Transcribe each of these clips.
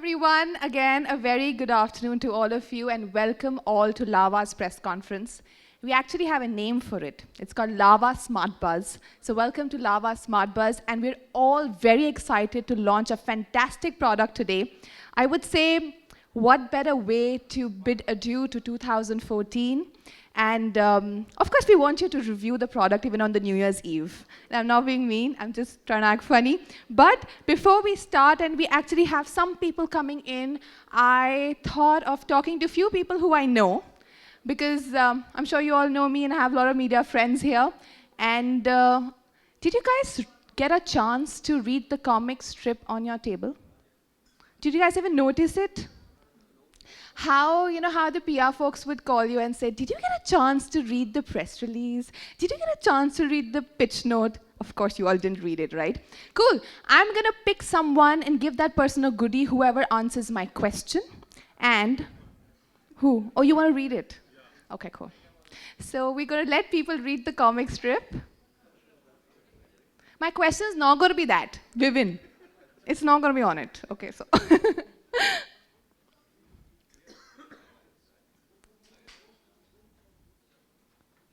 everyone. Again, a very good afternoon to all of you and welcome all to Lava's press conference. We actually have a name for it. It's called Lava Smart Buzz. So welcome to Lava Smart Buzz, and we're all very excited to launch a fantastic product today. I would say, what better way to bid adieu to 2014? And of course, we want you to review the product even on the New Year's Eve. And I'm not being mean, I'm just trying to act funny. But before we start, and we actually have some people coming in, I thought of talking to a few people who I know, because I'm sure you all know me and I have a lot of media friends here. And did you guys get a chance to read the comic strip on your table? Did you guys ever notice it? How the PR folks would call you and say, did you get a chance to read the press release? Did you get a chance to read the pitch note? Of course, you all didn't read it, right? Cool. I'm going to pick someone and give that person a goodie, whoever answers my question. And who? Oh, you want to read it? Yeah. OK, cool. So we're going to let people read the comic strip. My question is not going to be that. Vivin. It's not going to be on it. OK, so.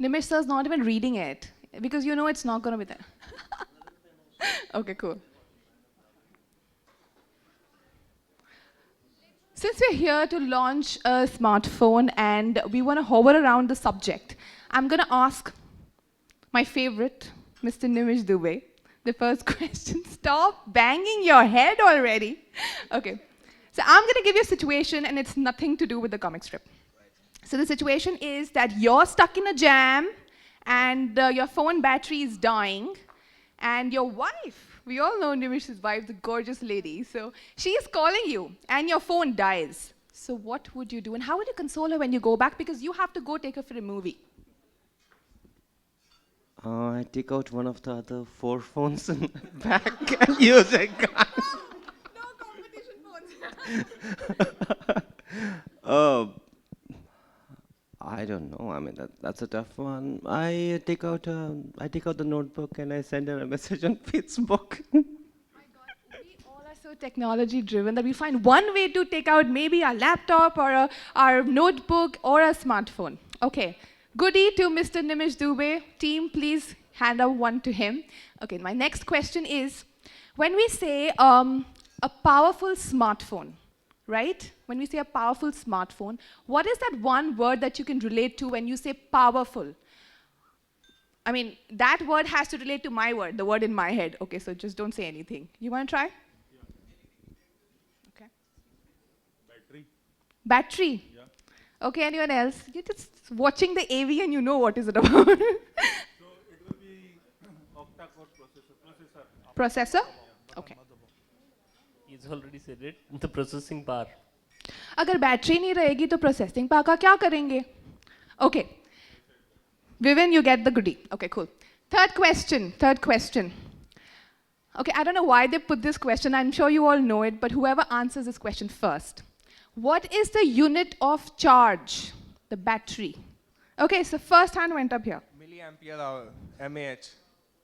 Nimish sir's not even reading it, because you know it's not going to be there. OK, cool. Since we're here to launch a smartphone and we want to hover around the subject, I'm going to ask my favorite, Mr. Nimish Dubey, the first question. Stop banging your head already. OK. So I'm going to give you a situation, and it's nothing to do with the comic strip. So the situation is that you're stuck in a jam, and your phone battery is dying, and your wife, we all know Nimish's wife, the gorgeous lady, so she is calling you, and your phone dies. So what would you do, and how will you console her when you go back, because you have to go take her for a movie? I take out one of the other 4 phones in my back and use it. No competition phones. I don't know. I mean, that's a tough one. I take out the notebook and I send her a message on Facebook. My God, we all are so technology-driven that we find one way to take out maybe our laptop or our notebook or a smartphone. OK, goodie to Mr. Nimish Dubey. Team, please hand out one to him. OK, my next question is, when we say a powerful smartphone, right? When we say a powerful smartphone, what is that one word that you can relate to when you say powerful? I mean, that word has to relate to my word, the word in my head. OK, so just don't say anything. You want to try? Yeah. OK. Battery. Battery? Yeah. OK, anyone else? You're just watching the AV and you know what is it about. So it will be octa-core processor. Processor? OK. He's already said it. The processing power. अगर battery नहीं रहेगी तो processing power का क्या करेंगे? Okay. Vivin, you get the goodie. Okay, cool. Third question. Okay, I don't know why they put this question. I'm sure you all know it, but whoever answers this question first. What is the unit of charge? The battery. Okay, so first hand went up here. Milliampere hour, mAh.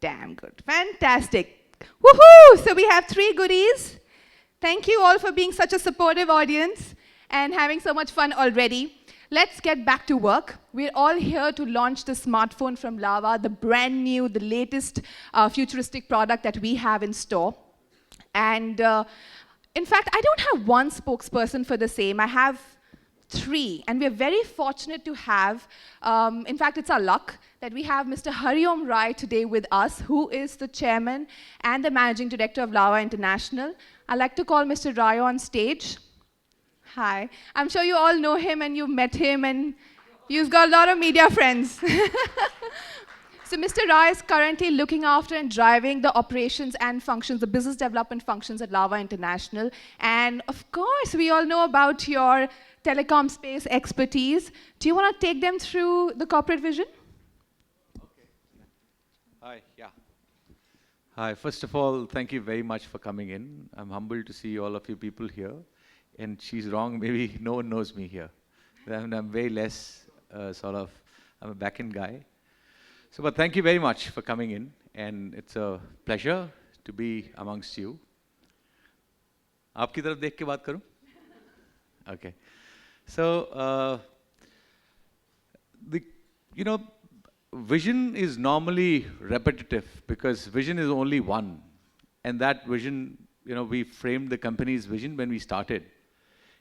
Damn good. Fantastic. Woohoo! So we have 3 goodies. Thank you all for being such a supportive audience and having so much fun already. Let's get back to work. We're all here to launch the smartphone from Lava, the brand new, the latest futuristic product that we have in store. And in fact, I don't have one spokesperson for the same. I have 3. And we're very fortunate to have, in fact, it's our luck, that we have Mr. Hariom Rai today with us, who is the chairman and the managing director of Lava International. I'd like to call Mr. Rai on stage. Hi. I'm sure you all know him and you've met him and you've got a lot of media friends. So Mr. Rai is currently looking after and driving the operations and functions, the business development functions at Lava International. And of course, we all know about your telecom space expertise. Do you want to take them through the corporate vision? Okay. Hi, yeah. Hi, first of all, thank you very much for coming in. I'm humbled to see all of you people here. And she's wrong, maybe no one knows me here. I'm way less I'm a back-end guy. So, but thank you very much for coming in. And it's a pleasure to be amongst you. आपकी तरफ देख के बात करूं? Okay. So, the, you know, vision is normally repetitive because vision is only one. And that vision, we framed the company's vision when we started.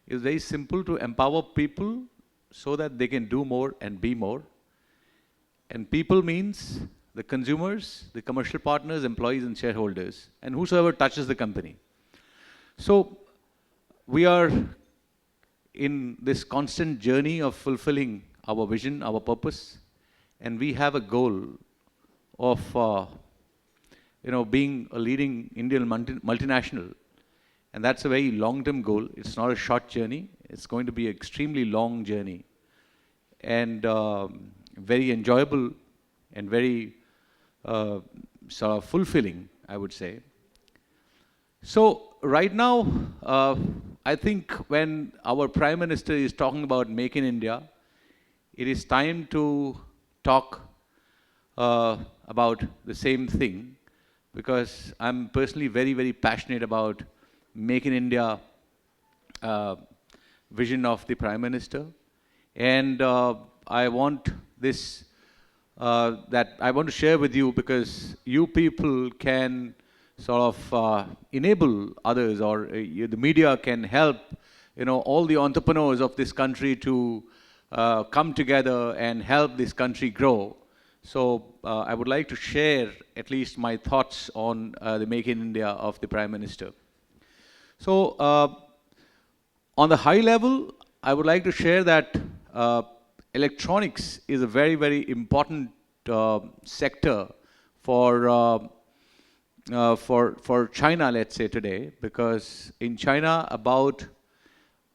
It was very simple to empower people so that they can do more and be more. And people means the consumers, the commercial partners, employees, and shareholders, and whosoever touches the company. So we are in this constant journey of fulfilling our vision, our purpose, and we have a goal of, being a leading Indian multinational. And that's a very long-term goal. It's not a short journey. It's going to be an extremely long journey. And very enjoyable and very sort of fulfilling, I would say. So right now, I think when our Prime Minister is talking about Make in India, it is time to talk about the same thing, because I'm personally very, very passionate about Make in India vision of the Prime Minister. And I want this, that I want to share with you, because you people can sort of enable others, or the media can help, all the entrepreneurs of this country to come together and help this country grow. So I would like to share at least my thoughts on the Make in India of the Prime Minister. So on the high level, I would like to share that electronics is a very, very important sector for China, let's say today, because in China about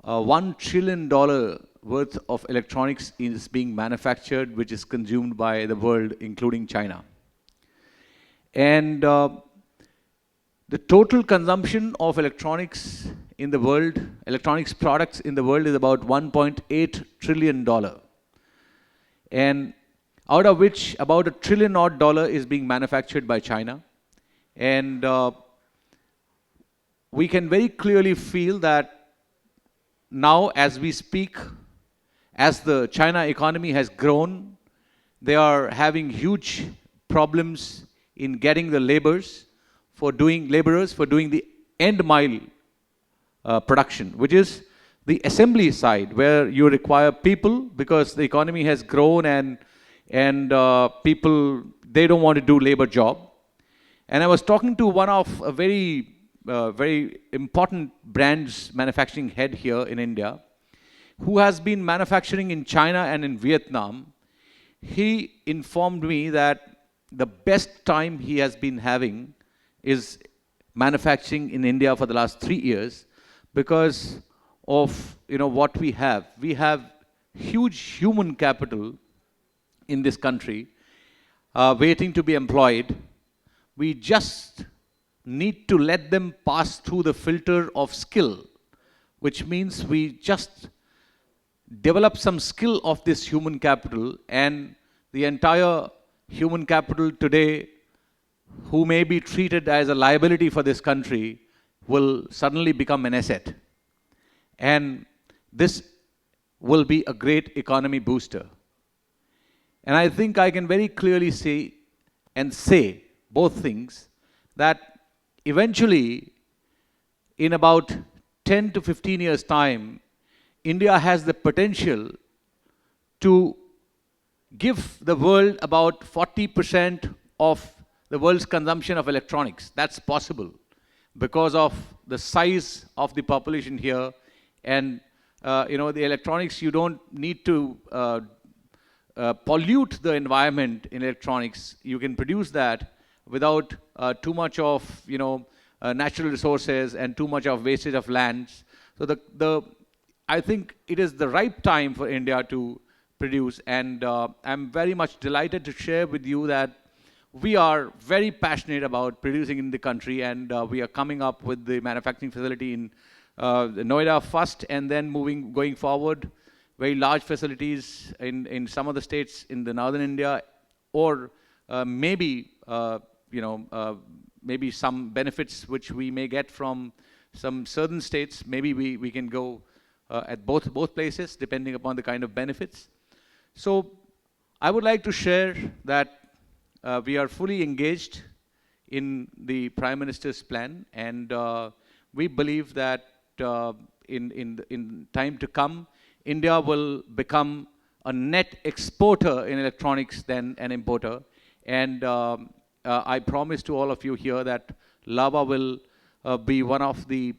$1 trillion worth of electronics is being manufactured, which is consumed by the world, including China. And the total consumption of electronics in the world, electronics products in the world, is about $1.8 trillion. And out of which about $1 trillion odd is being manufactured by China. And we can very clearly feel that now as we speak, as the China economy has grown, they are having huge problems in getting the laborers for doing the end mile production, which is the assembly side, where you require people, because the economy has grown and people, they don't want to do labor job. And I was talking to one of a very important brand's manufacturing head here in India, who has been manufacturing in China and in Vietnam. He informed me that the best time he has been having is manufacturing in India for the last 3 years, because of what we have. We have huge human capital in this country waiting to be employed. We just need to let them pass through the filter of skill, which means we just develop some skill of this human capital, and the entire human capital today, who may be treated as a liability for this country, will suddenly become an asset. And this will be a great economy booster. And I think I can very clearly say both things, that eventually, in about 10 to 15 years' time, India has the potential to give the world about 40% of the world's consumption of electronics. That's possible because of the size of the population here. And the electronics, you don't need to pollute the environment in electronics. You can produce that without too much of natural resources and too much of wastage of lands. So I think it is the right time for India to produce, and I'm very much delighted to share with you that we are very passionate about producing in the country, and we are coming up with the manufacturing facility in Noida first, and then going forward, very large facilities in some of the states in the northern India, or maybe some benefits which we may get from some certain states. Maybe we can go at both places, depending upon the kind of benefits. So I would like to share that we are fully engaged in the Prime Minister's plan, and we believe that in time to come, India will become a net exporter in electronics than an importer. And I promise to all of you here that Lava will be one of the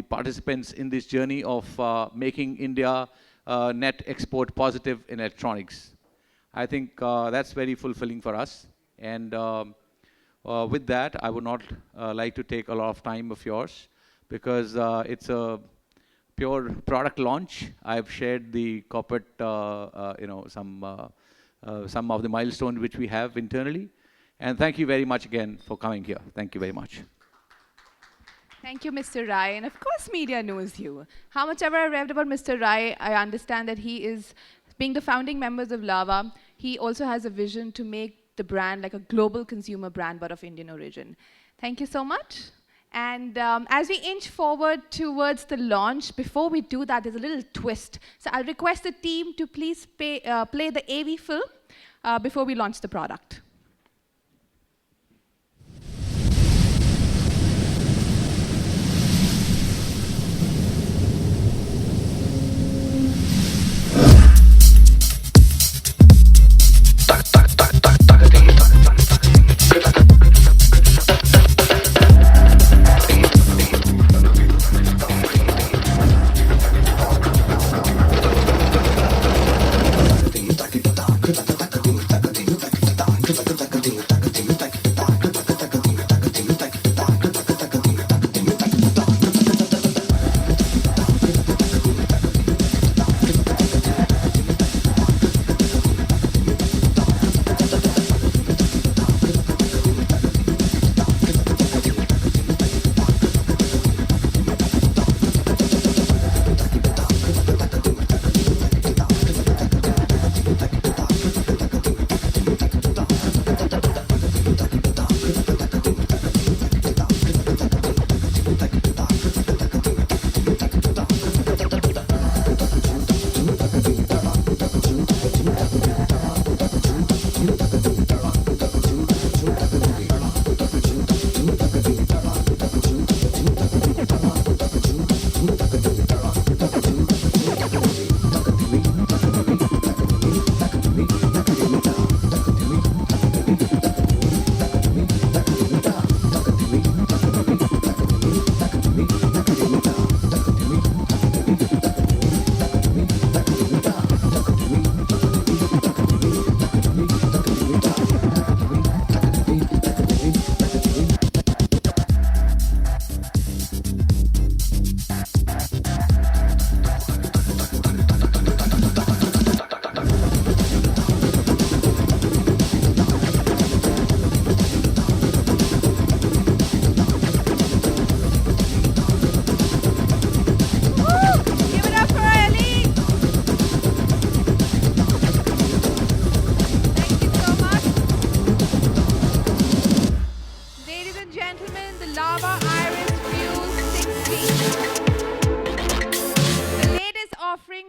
participants in this journey of making India net export positive in electronics. I think that's very fulfilling for us. And with that, I would not like to take a lot of time of yours, because it's a pure product launch. I've shared the corporate, some of the milestones which we have internally. And thank you very much again for coming here. Thank you very much. Thank you, Mr. Rai. And of course, media knows you. How much ever I read about Mr. Rai, I understand that he is, being the founding members of Lava, he also has a vision to make the brand like a global consumer brand, but of Indian origin. Thank you so much. And as we inch forward towards the launch, before we do that, there's a little twist. So I'll request the team to please play the AV film before we launch the product.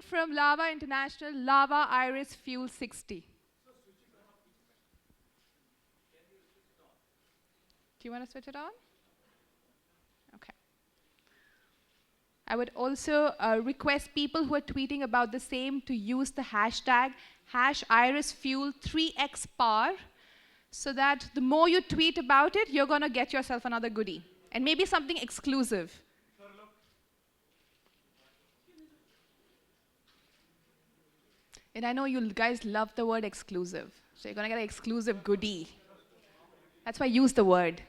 From Lava International, Lava Iris Fuel 60. Do you want to switch it on? Okay. I would also request people who are tweeting about the same to use the hashtag #IrisFuel3xPower, so that the more you tweet about it, you're going to get yourself another goodie. And maybe something exclusive. And I know you guys love the word exclusive. So you're going to get an exclusive goodie. That's why I use the word.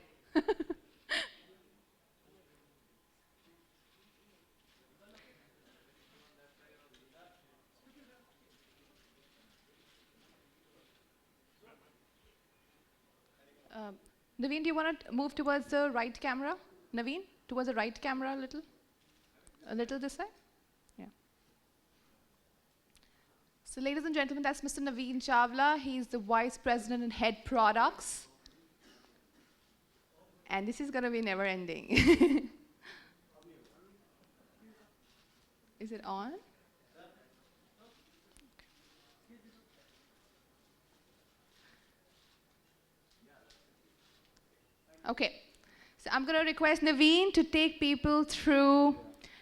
Naveen, do you want to move towards the right camera? Naveen, towards the right camera a little? A little this side? Yeah. So ladies and gentlemen, that's Mr. Naveen Chawla. He's the Vice President and Head Products. And this is going to be never ending. Is it on? Okay. So I'm going to request Naveen to take people through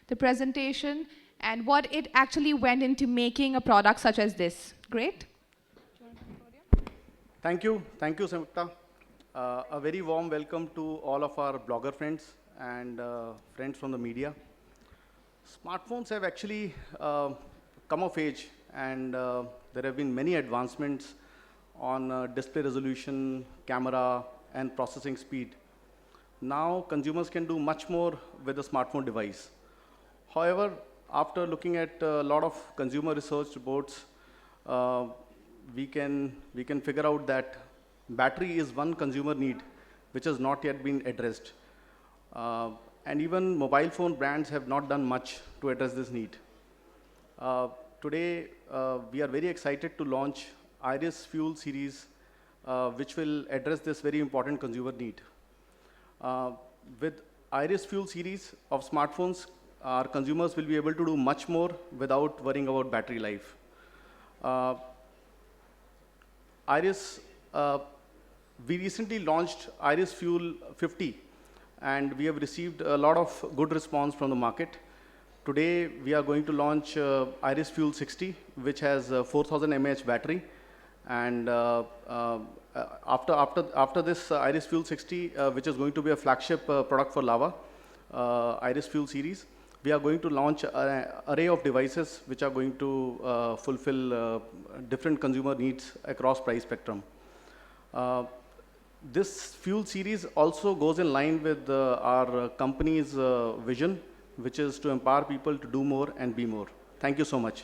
the presentation and what it actually went into making a product such as this. Great. Thank you, Samyukta. A very warm welcome to all of our blogger friends and friends from the media. Smartphones have actually come of age, and there have been many advancements on display resolution, camera, and processing speed. Now, consumers can do much more with a smartphone device. However, after looking at a lot of consumer research reports, uh, we can figure out that battery is one consumer need which has not yet been addressed. And even mobile phone brands have not done much to address this need. Today, we are very excited to launch Iris Fuel series, which will address this very important consumer need. Uh, with Iris Fuel series of smartphones, our consumers will be able to do much more without worrying about battery life. Uh, Iris, uh, we recently launched Iris Fuel 50, and we have received a lot of good response from the market. Today, we are going to launch Iris Fuel 60, which has a 4000 mAh battery. And after this Iris Fuel 60, which is going to be a flagship product for Lava, Iris Fuel series, we are going to launch an array of devices which are going to fulfill different consumer needs across price spectrum. This fuel series also goes in line with our company's vision, which is to empower people to do more and be more. Thank you so much.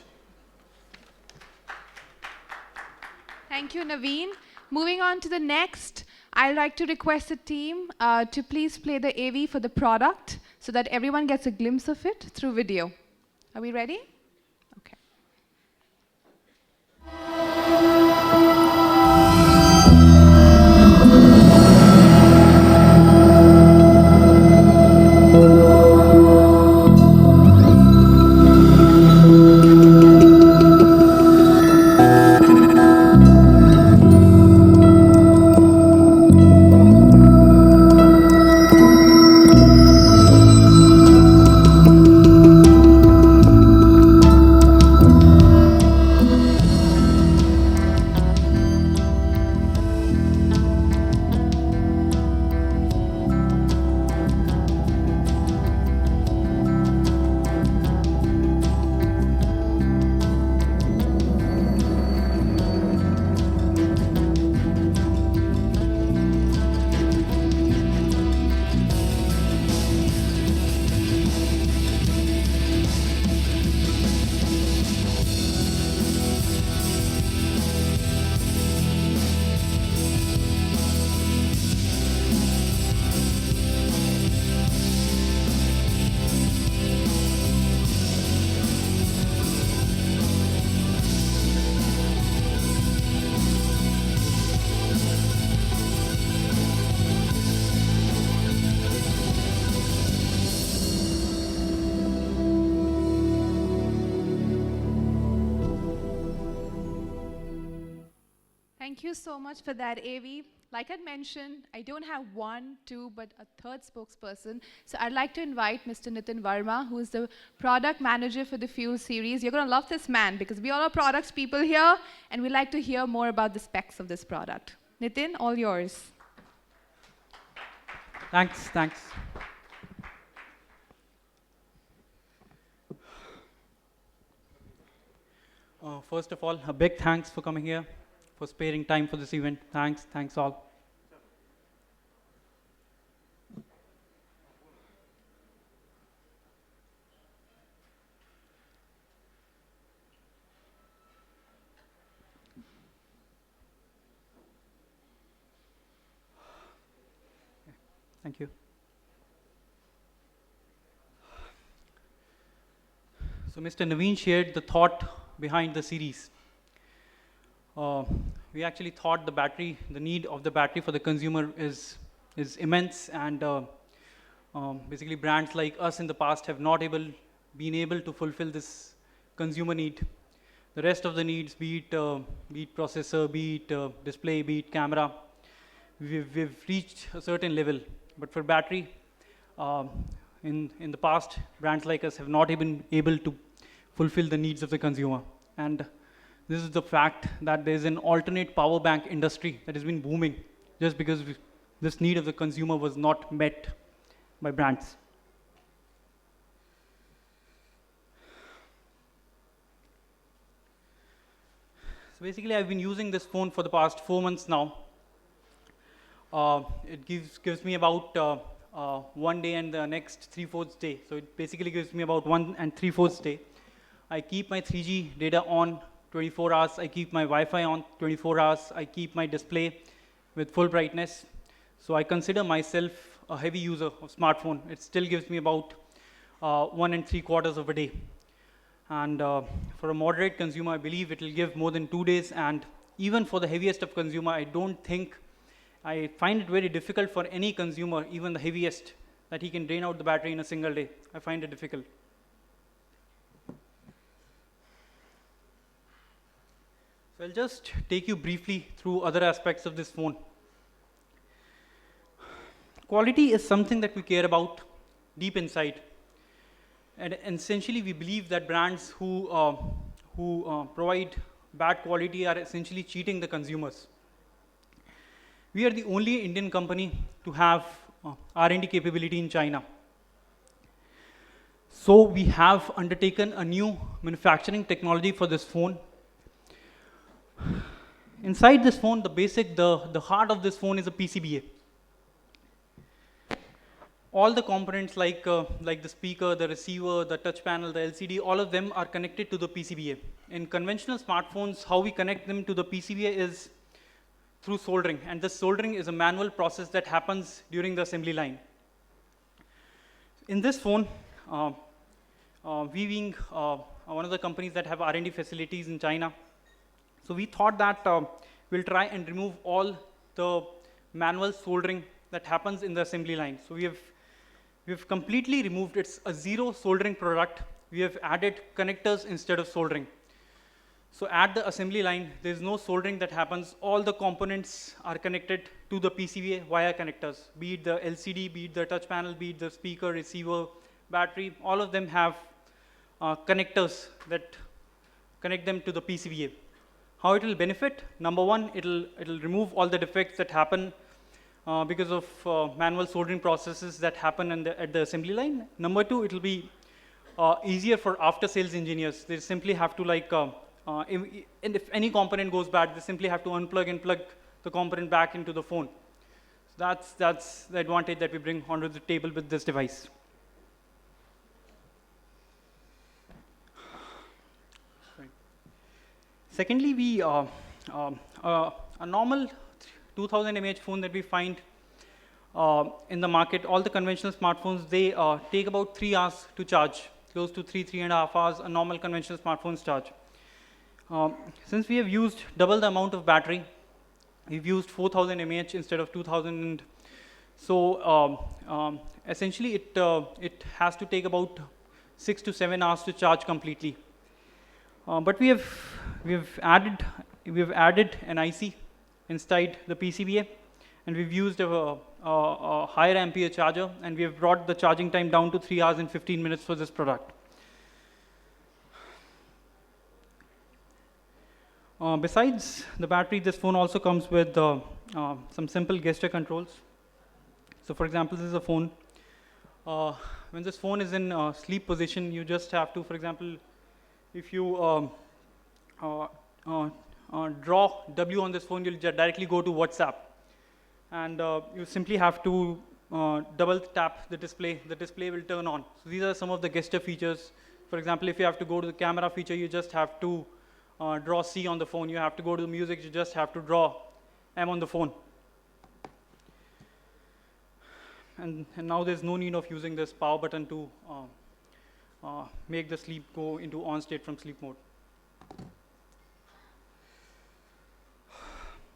Thank you, Naveen. Moving on to the next, I'd like to request the team to please play the AV for the product so that everyone gets a glimpse of it through video. Are we ready? Okay. Thank you so much for that, AV. Like I mentioned, I don't have one, two, but a third spokesperson. So I'd like to invite Mr. Nitin Verma, who is the product manager for the Fuel series. You're going to love this man because we all are products people here, and we like to hear more about the specs of this product. Nitin, all yours. Thanks. First of all, a big thanks for coming here, for sparing time for this event. Thanks all. Thank you. So Mr. Naveen shared the thought behind the series. We actually thought the need of the battery for the consumer is immense, and basically brands like us in the past have not been able to fulfill this consumer need. The rest of the needs, be it processor, be it display, be it camera, we've reached a certain level. But for battery, um, in the past, brands like us have not been able to fulfill the needs of the consumer. And this is the fact that there's an alternate power bank industry that has been booming just because this need of the consumer was not met by brands. So basically, I've been using this phone for the past 4 months now. It gives me about 1 day and the next 3/4 day. So it basically gives me about 1 3/4 day. I keep my 3G data on 24 hours. I keep my Wi-Fi on 24 hours. I keep my display with full brightness. So I consider myself a heavy user of smartphone. It still gives me about 1 3/4 of a day. And for a moderate consumer, I believe it will give more than 2 days. And even for the heaviest of consumer, I find it very difficult for any consumer, even the heaviest, that he can drain out the battery in a single day. I find it difficult. So I'll just take you briefly through other aspects of this phone. Quality is something that we care about deep inside. And essentially, we believe that brands who provide bad quality are essentially cheating the consumers. We are the only Indian company to have R&D capability in China. So we have undertaken a new manufacturing technology for this phone. Inside this phone, the heart of this phone is a PCBA. All the components like the speaker, the receiver, the touch panel, the LCD, all of them are connected to the PCBA. In conventional smartphones, how we connect them to the PCBA is through soldering, and this soldering is a manual process that happens during the assembly line. In this phone, we being one of the companies that have R&D facilities in China, so we thought that we'll try and remove all the manual soldering that happens in the assembly line. So we've completely removed. It's a zero soldering product. We have added connectors instead of soldering. So at the assembly line, there's no soldering that happens. All the components are connected to the PCBA via connectors, be it the LCD, be it the touch panel, be it the speaker, receiver, battery. All of them have connectors that connect them to the PCBA. How it will benefit? Number one, it'll remove all the defects that happen because of manual soldering processes that happen at the assembly line. Number two, it will be easier for after-sales engineers. They simply have to and if any component goes bad, they simply have to unplug and plug the component back into the phone. So that's the advantage that we bring onto the table with this device. Secondly, we a normal 2000 mAh phone that we find in the market, all the conventional smartphones, they take about 3 hours to charge, close to 3.5 hours, a normal conventional smartphone's charge. Since we have used double the amount of battery, we've used 4000 mAh instead of 2000. So essentially, it has to take about 6 to 7 hours to charge completely. But we've added an IC inside the PCBA, and we've used a higher ampere charger, and we have brought the charging time down to 3 hours and 15 minutes for this product. Besides the battery, this phone also comes with some simple gesture controls. So for example, this is a phone. When this phone is in sleep position, you just have to, for example, if you draw W on this phone, you'll directly go to WhatsApp. And you simply have to double tap the display will turn on. So these are some of the gesture features. For example, if you have to go to the camera feature, you just have to draw C on the phone. You have to go to the music, you just have to draw M on the phone. And now there's no need of using this power button to make the sleep go into on state from sleep mode.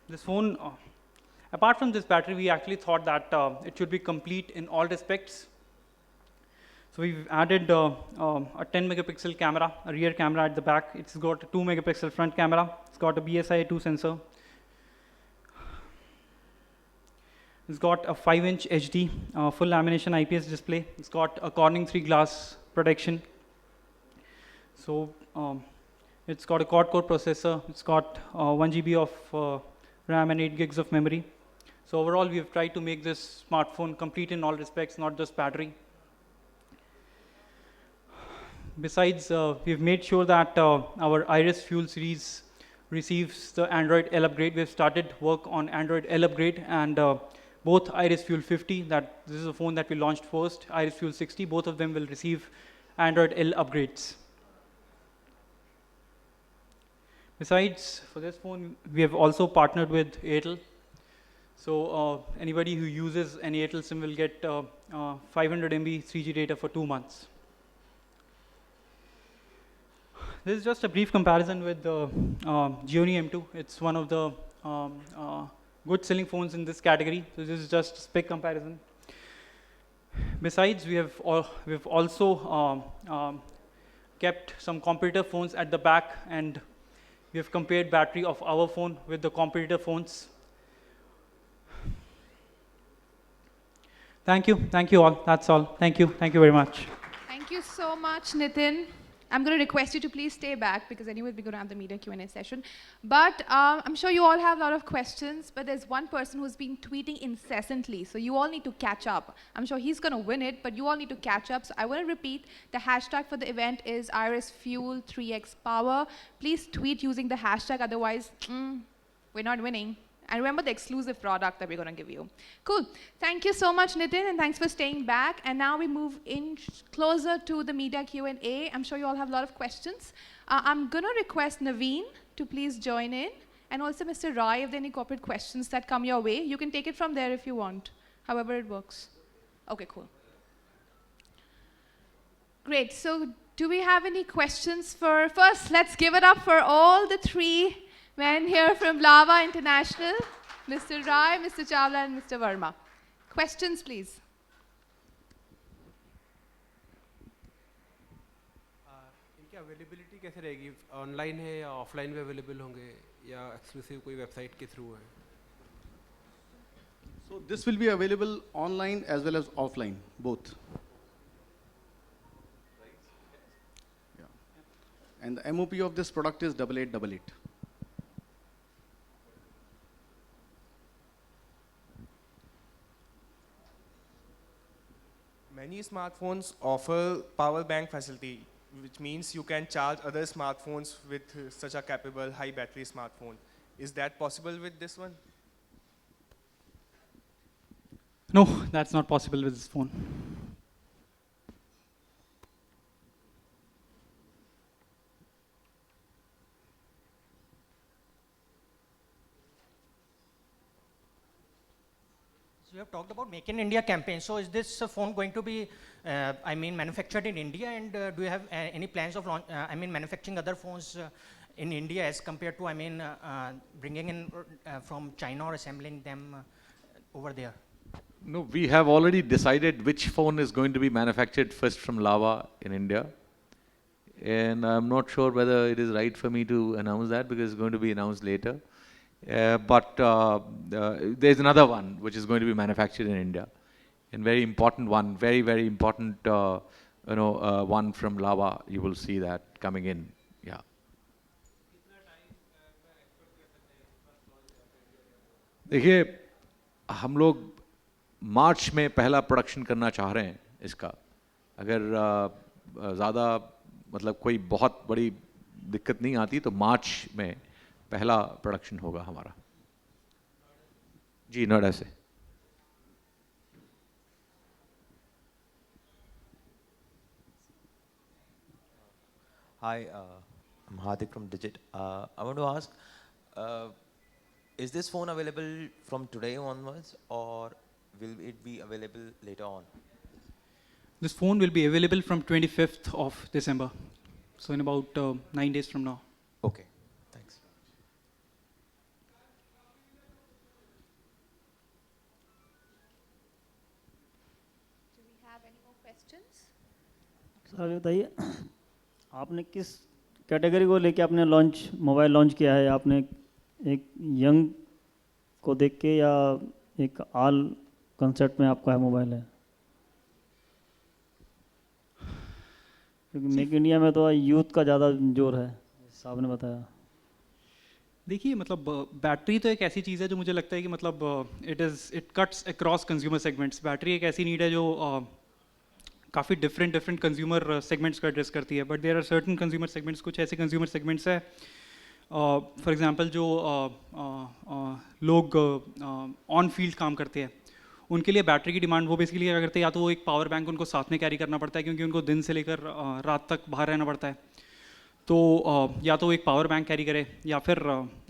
This phone, apart from this battery, we actually thought that it should be complete in all respects. So we've added a 10 megapixel camera, a rear camera at the back. It's got a 2 megapixel front camera. It's got a BSI-2 sensor. It's got a 5-inch HD full lamination IPS display. It's got a Corning 3 glass protection. So it's got a quad-core processor. It's got 1 GB of RAM and 8 gigs of memory. So overall, we have tried to make this smartphone complete in all respects, not just battery. Besides, we've made sure that our Iris Fuel series receives the Android L upgrade. We've started work on Android L upgrade, and both Iris Fuel 50, this is a phone that we launched first, Iris Fuel 60, both of them will receive Android L upgrades. Besides, for this phone, we have also partnered with Airtel. So anybody who uses an Airtel SIM will get 500 MB 3G data for 2 months. This is just a brief comparison with the Xiaomi M2. It's one of the good selling phones in this category. So this is just a spec comparison. Besides, we've also kept some competitor phones at the back, and we have compared battery of our phone with the competitor phones. Thank you all. That's all. Thank you very much. Thank you so much, Nitin. I'm going to request you to please stay back because anyway we're going to have the media Q&A session. But I'm sure you all have a lot of questions, but there's one person who's been tweeting incessantly, so you all need to catch up. I'm sure he's going to win it, but you all need to catch up. So I want to repeat, the hashtag for the event is IrisFuel3xPower. Please tweet using the hashtag, otherwise we're not winning. And remember the exclusive product that we're going to give you. Cool. Thank you so much, Nitin, and thanks for staying back. And now we move in closer to the media Q&A. I'm sure you all have a lot of questions. I'm going to request Naveen to please join in, and also Mr. Rai, if there are any corporate questions that come your way. You can take it from there if you want, however it works. Okay, cool. Great. So do we have any questions for... First, let's give it up for all the three men here from Lava International, Mr. Rai, Mr. Chawla, and Mr. Verma. Questions, please. इनकी availability कैसे रहेगी? Online है या offline में available होंगे या exclusive कोई website के थ्रू है? So this will be available online as well as offline, both. Yeah. And the MOP of this product is 8888. Many smartphones offer power bank facility, which means you can charge other smartphones with such a capable high battery smartphone. Is that possible with this one? No, that's not possible with this phone. You have talked about Make in India campaign. So is this phone going to be, manufactured in India? And do you have any plans of manufacturing other phones in India as compared to, bringing in from China or assembling them over there? No, we have already decided which phone is going to be manufactured first from Lava in India. And I'm not sure whether it is right for me to announce that because it's going to be announced later. But there's another one which is going to be manufactured in India, and very important one, very important, one from Lava. You will see that coming in. Yeah. देखिए, हम लोग मार्च में पहला production करना चाह रहे हैं इसका. अगर ज़्यादा मतलब कोई बहुत बड़ी दिक्कत नहीं आती तो मार्च में पहला प्रोडक्शन होगा हमारा. जी, नोएडा से. Hi, I'm Hardik from Digit. I want to ask, is this phone available from today onwards, or will it be available later on? This phone will be available from 25th of December, so in about 9 days from now. Okay, thanks. Do we have any more questions? Sir बताइए आपने किस category को लेके आपने mobile launch किया है? आपने एक यंग को देख के या एक आल कंसेप्ट में आपका है मोबाइल है? क्योंकि मेक इंडिया में तो यूथ का ज़्यादा जोर है, साहब ने बताया। देखिए मतलब बैटरी तो एक ऐसी चीज़ है जो मुझे लगता है कि मतलब it cuts across consumer segments. Battery एक ऐसी नीड है जो काफ़ी डिफरेंट कंज्यूमर सेगमेंट्स को एड्रेस करती है, but there are certain consumer segments, कुछ ऐसे कंज्यूमर सेगमेंट्स है फॉर एग्जांपल जो लोग ऑन फील्ड काम करते हैं, उनके लिए बैटरी की डिमांड वो बेसिकली क्या करते हैं, या तो वो एक पावर बैंक उनको साथ में कैरी करना पड़ता है क्योंकि उनको दिन से लेकर रात तक बाहर रहना पड़ता है, तो या तो एक पावर बैंक कैरी करे या फिर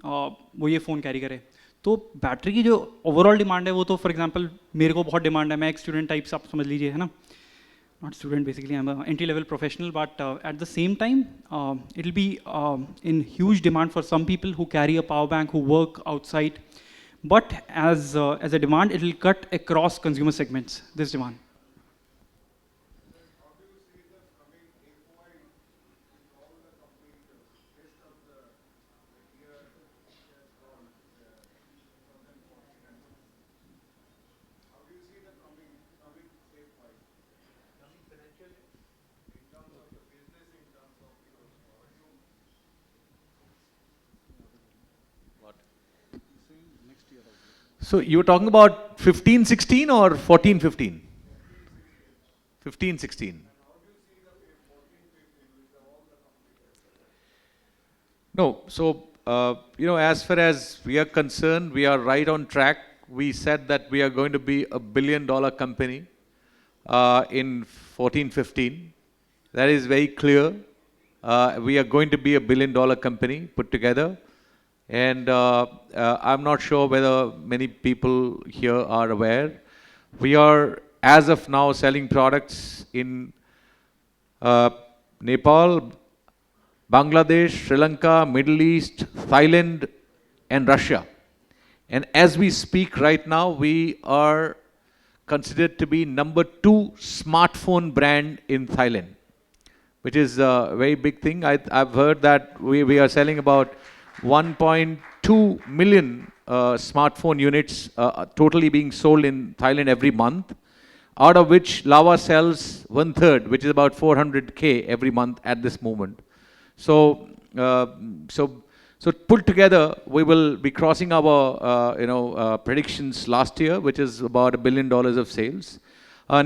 वो ये फ़ोन कैरी करे। तो बैटरी की जो ओवरऑल डिमांड है वो तो फॉर एग्जांपल मेरे को बहुत डिमांड है, मैं एक स्टूडेंट टाइप्स आप समझ लीजिए, है ना, not student basically, I'm an entry level professional, but at the same time it'll be in huge demand for some people who carry a power bank, who work outside, but as a demand it'll cut across consumer segments, this demand. So you were talking about 15-16 or 14-15? 15-16. No, so as far as we are concerned, we are right on track. We said that we are going to be a $1 billion company in 14-15. That is very clear. We are going to be a $1 billion company put together. And I'm not sure whether many people here are aware. We are, as of now, selling products in Nepal, Bangladesh, Sri Lanka, Middle East, Thailand, and Russia. And as we speak right now, we are considered to be number 2 smartphone brand in Thailand, which is a very big thing. I've heard that we are selling about 1.2 million smartphone units totally being sold in Thailand every month, out of which Lava sells 1/3, which is about 400K every month at this moment. So put together, we will be crossing our predictions last year, which is about $1 billion of sales.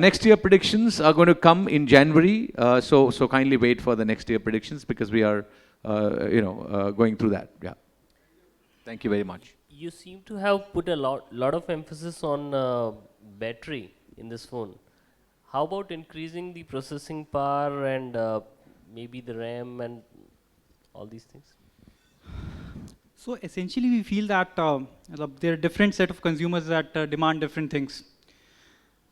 Next year predictions are going to come in January, so kindly wait for the next year predictions because we are going through that. Yeah. Thank you very much. You seem to have put a lot of emphasis on battery in this phone. How about increasing the processing power and maybe the RAM and all these things? So essentially we feel that there are different set of consumers that demand different things.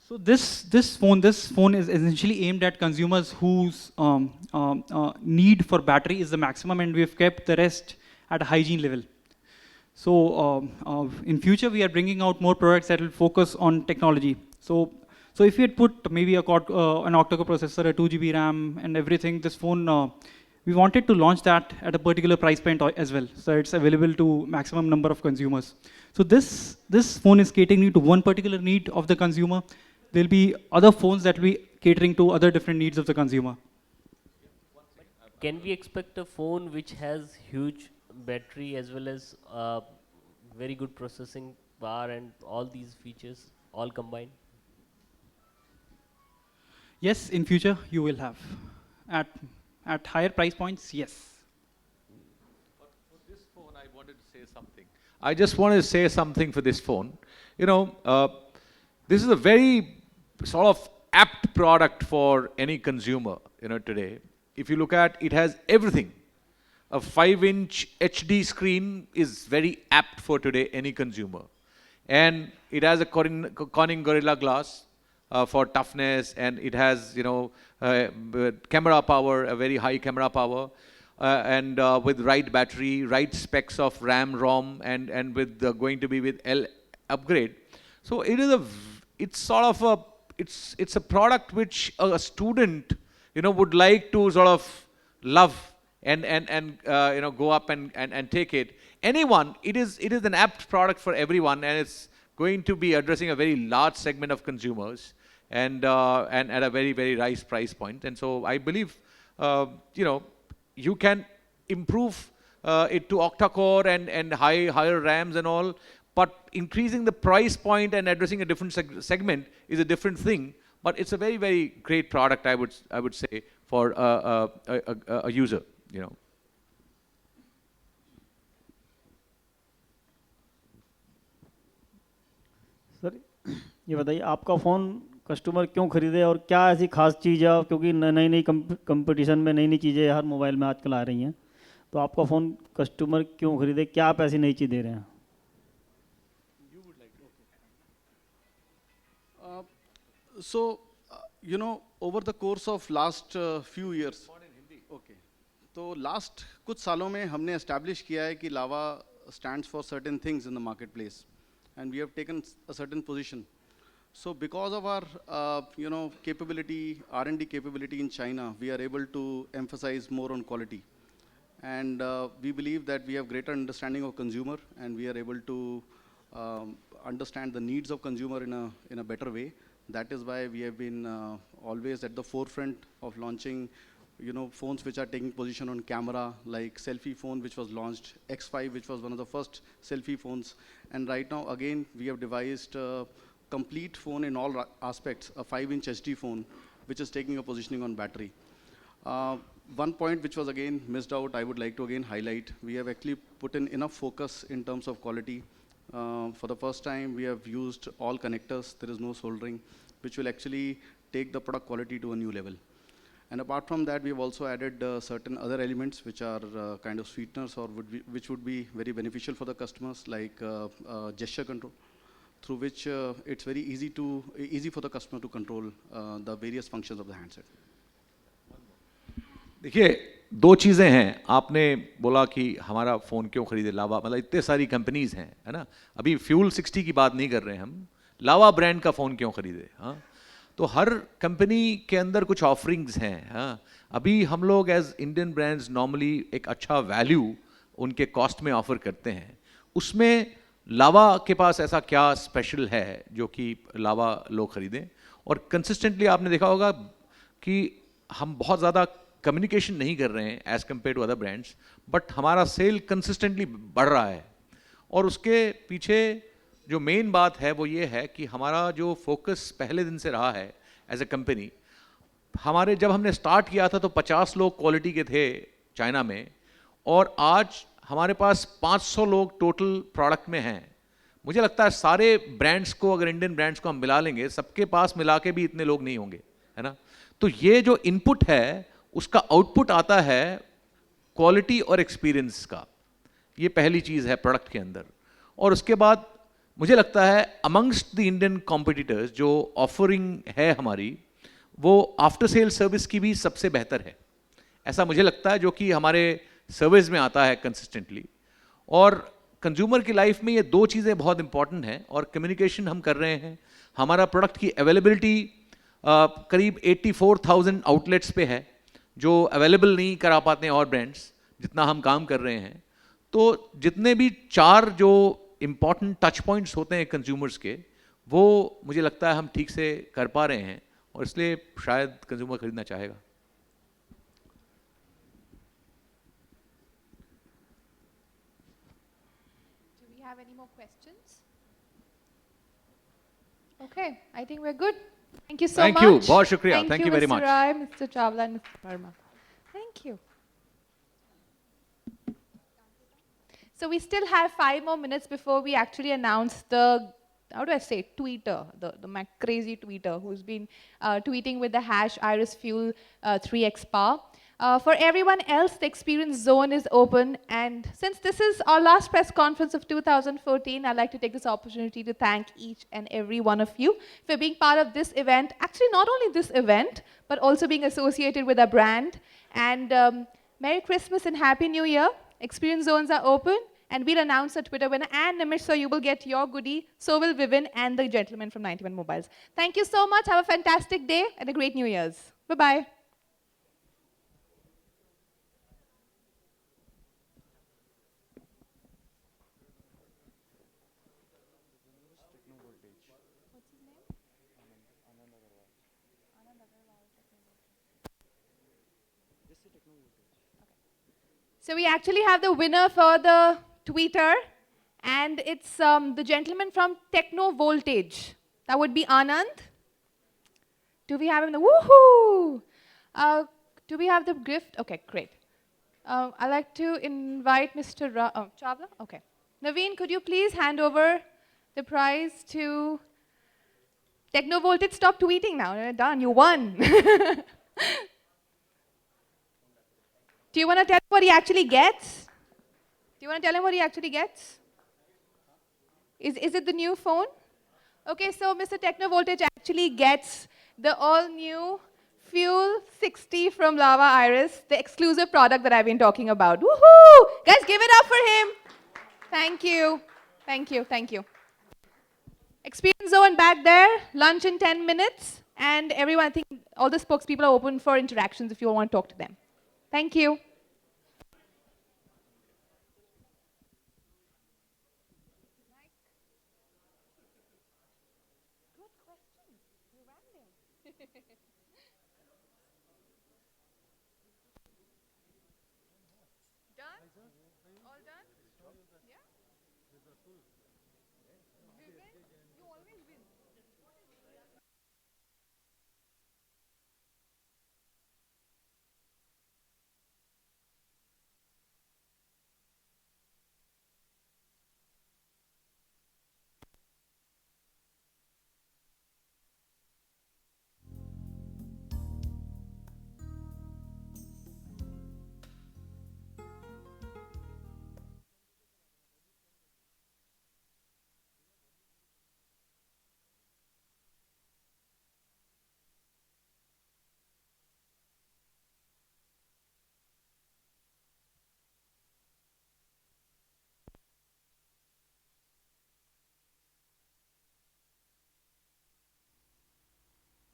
So this phone is essentially aimed at consumers whose need for battery is the maximum, and we have kept the rest at a hygiene level. So in future we are bringing out more products that will focus on technology. So if we had put maybe an octa-core processor, a 2 GB RAM and everything, this phone, we wanted to launch that at a particular price point as well. So it's available to maximum number of consumers. So this phone is catering to one particular need of the consumer. There'll be other phones that will be catering to other different needs of the consumer. Can we expect a phone which has huge battery as well as very good processing power and all these features all combined? Yes, in future you will have. At higher price points, yes. But for this phone, I wanted to say something. I just wanted to say something for this phone. This is a very sort of apt product for any consumer, today. If you look at, it has everything. A 5-inch HD screen is very apt for today, any consumer. And it has a Corning Gorilla Glass for toughness, and it has, camera power, a very high camera power, and with right battery, right specs of RAM, ROM, and with going to be with L upgrade. So it's a product which a student would like to sort of love and go up and take it. Anyone, it is an apt product for everyone, and it's going to be addressing a very large segment of consumers, and at a very, very nice price point. And so I believe, you can improve it to octa-core and higher RAMs and all, but increasing the price point and addressing a different segment is a different thing. But it's a very, very great product, I would say, for a user. Sir ये बताइए, आपका phone customer क्यों खरीदे और क्या ऐसी खास चीज़ है, क्योंकि नई नई कंपटीशन में नई नई चीज़ें हर मोबाइल में आजकल आ रही हैं, तो आपका फ़ोन कस्टमर क्यों खरीदे, क्या आप ऐसी नई चीज़ दे रहे हैं? So, over the course of last few years, okay, तो last कुछ सालों में हमने establish किया है कि Lava stands for certain things in the marketplace, and we have taken a certain position. So because of our, capability, R&D capability in China, we are able to emphasize more on quality. And we believe that we have greater understanding of consumer, and we are able to understand the needs of consumer in a better way. That is why we have been always at the forefront of launching, phones which are taking position on camera, like selfie phone which was launched, X5 which was one of the first selfie phones. And right now, again, we have devised a complete phone in all aspects, a 5-inch HD phone, which is taking a positioning on battery. One point which was again missed out, I would like to again highlight. We have actually put in enough focus in terms of quality. For the first time, we have used all connectors. There is no soldering, which will actually take the product quality to a new level. And apart from that, we have also added certain other elements which are kind of sweeteners, or which would be very beneficial for the customers, like gesture control, through which it's very easy for the customer to control the various functions of the handset. देखिए, दो चीज़ें हैं. आपने बोला कि हमारा phone क्यों खरीदे, लावा, मतलब इतने सारी कंपनीज़ हैं, है ना. अभी फ्यूल 60 की बात नहीं कर रहे हैं हम, लावा ब्रांड का फ़ोन क्यों खरीदे. हाँ, तो हर कंपनी के अंदर कुछ ऑफरिंग्स हैं. हाँ, अभी हम लोग एज इंडियन ब्रांड्स नॉर्मली एक अच्छा वैल्यू उनके कॉस्ट में ऑफ़र करते हैं. उसमें लावा के पास ऐसा क्या स्पेशल है जो कि लावा लोग खरीदें. और कंसिस्टेंटली आपने देखा होगा कि हम बहुत ज़्यादा कम्युनिकेशन नहीं कर रहे हैं as compare to other brands, but हमारा सेल कंसिस्टेंटली बढ़ रहा है. और उसके पीछे जो मेन बात है वो ये है कि हमारा जो फोकस पहले दिन से रहा है एज ए कंपनी. जब हमने स्टार्ट किया था तो 50 लोग क्वालिटी के थे चाइना में, और आज हमारे पास 500 लोग टोटल प्रोडक्ट में हैं. मुझे लगता है सारे ब्रांड्स को, अगर इंडियन ब्रांड्स को हम मिला लेंगे, सबके पास मिला के भी इतने लोग नहीं होंगे, है ना. तो ये जो इनपुट है उसका आउटपुट आता है क्वालिटी और एक्सपीरियंस का. ये पहली चीज़ है प्रोडक्ट के अंदर. और उसके बाद मुझे लगता है अमंगस्ट द इंडियन कॉम्पिटिटर्स जो ऑफरिंग है हमारी, वो आफ्टर सेल सर्विस की भी सबसे बेहतर है, ऐसा मुझे लगता है, जो कि हमारे सर्विस में आता है कंसिस्टेंटली. और कंज्यूमर की लाइफ में ये दो चीज़ें बहुत इंपॉर्टेंट हैं. और कम्युनिकेशन हम कर रहे हैं. हमारा प्रोडक्ट की अवेलेबिलिटी करीब 84,000 आउटलेट्स पे है, जो अवेलेबल नहीं करा पाते हैं और ब्रांड्स, जितना हम काम कर रहे हैं. तो जितने भी 4 जो इम्पॉर्टेंट टच पॉइंट्स होते हैं कंज्यूमर्स के, वो मुझे लगता है हम ठीक से कर पा रहे हैं, और इसलिए शायद कंज्यूमर खरीदना चाहेगा. Do we have any more questions? Okay, I think we're good. Thank you so much. Thank you. बहुत शुक्रिया. Thank you very much. Mr. Rai, Mr. Chawla, and Mr. Verma. Thank you. So we still have 5 more minutes before we actually announce the, how do I say, tweeter, the crazy tweeter who's been tweeting with the hash IrisFuel 3x Power. For everyone else, the experience zone is open, and since this is our last press conference of 2014, I'd like to take this opportunity to thank each and every one of you for being part of this event. Actually, not only this event, but also being associated with our brand. And Merry Christmas and Happy New Year. Experience zones are open, and we'll announce a Twitter winner. And Nimish, so you will get your goodie. So will Vivin and the gentleman from 91 Mobiles. Thank you so much. Have a fantastic day and a great New Year's. Bye-bye. So we actually have the winner for the tweeter, and it's the gentleman from Techno Voltage. That would be Anand. Do we have him? Woohoo! Do we have the gift? Okay, great. I'd like to invite Mr. Chavla. Okay. Naveen, could you please hand over the prize to Techno Voltage? Stop tweeting now. You're done. You won. Do you want to tell him what he actually gets? Do you want to tell him what he actually gets? Is it the new phone? Okay, so Mr. Techno Voltage actually gets the all-new Fuel 60 from Lava Iris, the exclusive product that I've been talking about. Woohoo! Guys, give it up for him. Thank you. Thank you. Thank you. Experience zone back there, lunch in 10 minutes, and everyone, I think all the spokespeople are open for interactions if you want to talk to them. Thank you.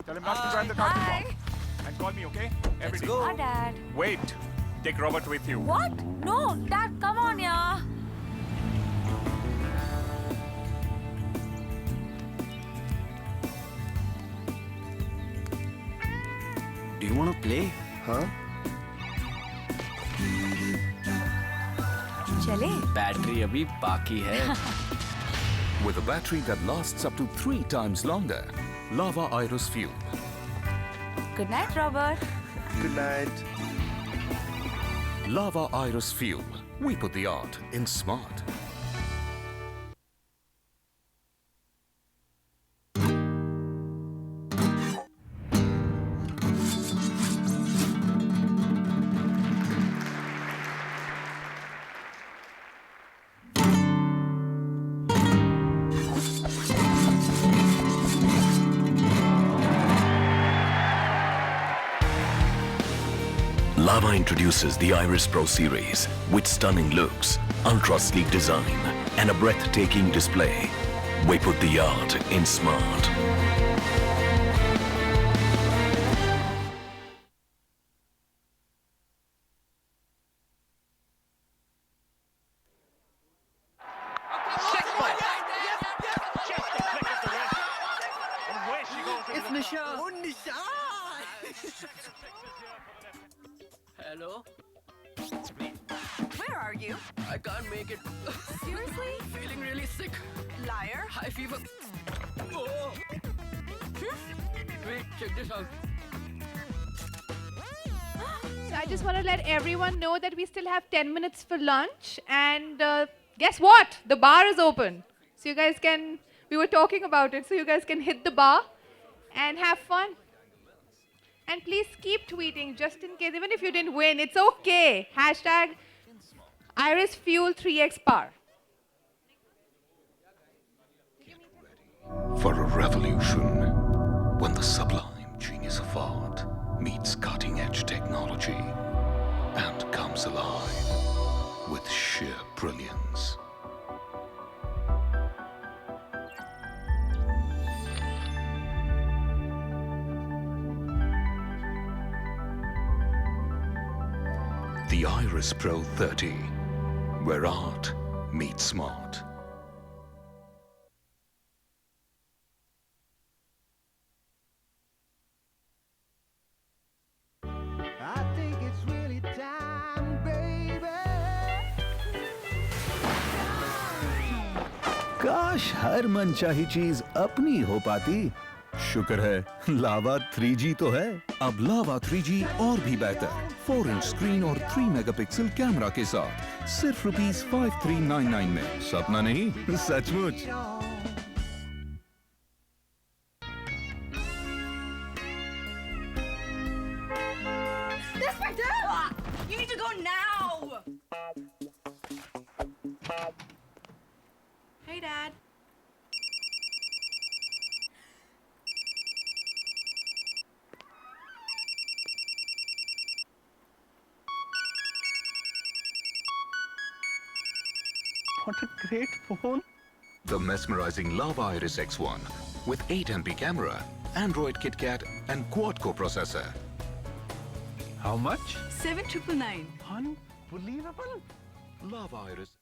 Tell him not to drive the car too far. And call me, okay? Every day. Hi, Dad. Wait. Take Robert with you. What? No, Dad, come on, yeah. Do you want to play? Huh? चले? Battery अभी बाकी है. With a battery that lasts up to 3 times longer. Lava Iris Fuel. Good night, Robert. Good night. Lava Iris Fuel. We put the art in smart. Lava introduces the Iris Pro series with stunning looks, ultra-sleek design, and a breathtaking display. We put the art in smart. It's Nisha. Oh, Nisha! Hello? Where are you? I can't make it. Seriously? Feeling really sick. Liar. High fever. Oh! Wait, check this out. So I just want to let everyone know that we still have 10 minutes for lunch, and guess what? The bar is open. So you guys can, we were talking about it, so you guys can hit the bar and have fun. And please keep tweeting just in case, even if you didn't win, it's okay. Hashtag Iris Fuel 3x Power. For a revolution, when the sublime genius of art meets cutting-edge technology and comes alive with sheer brilliance. The Iris Pro 30, where art meets smart. I think it's really काश हर मनचाही चीज अपनी हो पाती। शुक्र है लावा 3G तो है। अब लावा 3G और भी बेहतर 4-inch स्क्रीन और 3 मेगापिक्सल कैमरा के साथ सिर्फ ₹5399 में। सपना नहीं सचमुच। That's my dad! You need to go now! Hey, Dad. What a great phone. The mesmerizing Lava Iris X1 with 8MP camera, Android KitKat and quad-core processor. How much? 7,999. Unbelievable. Lava Iris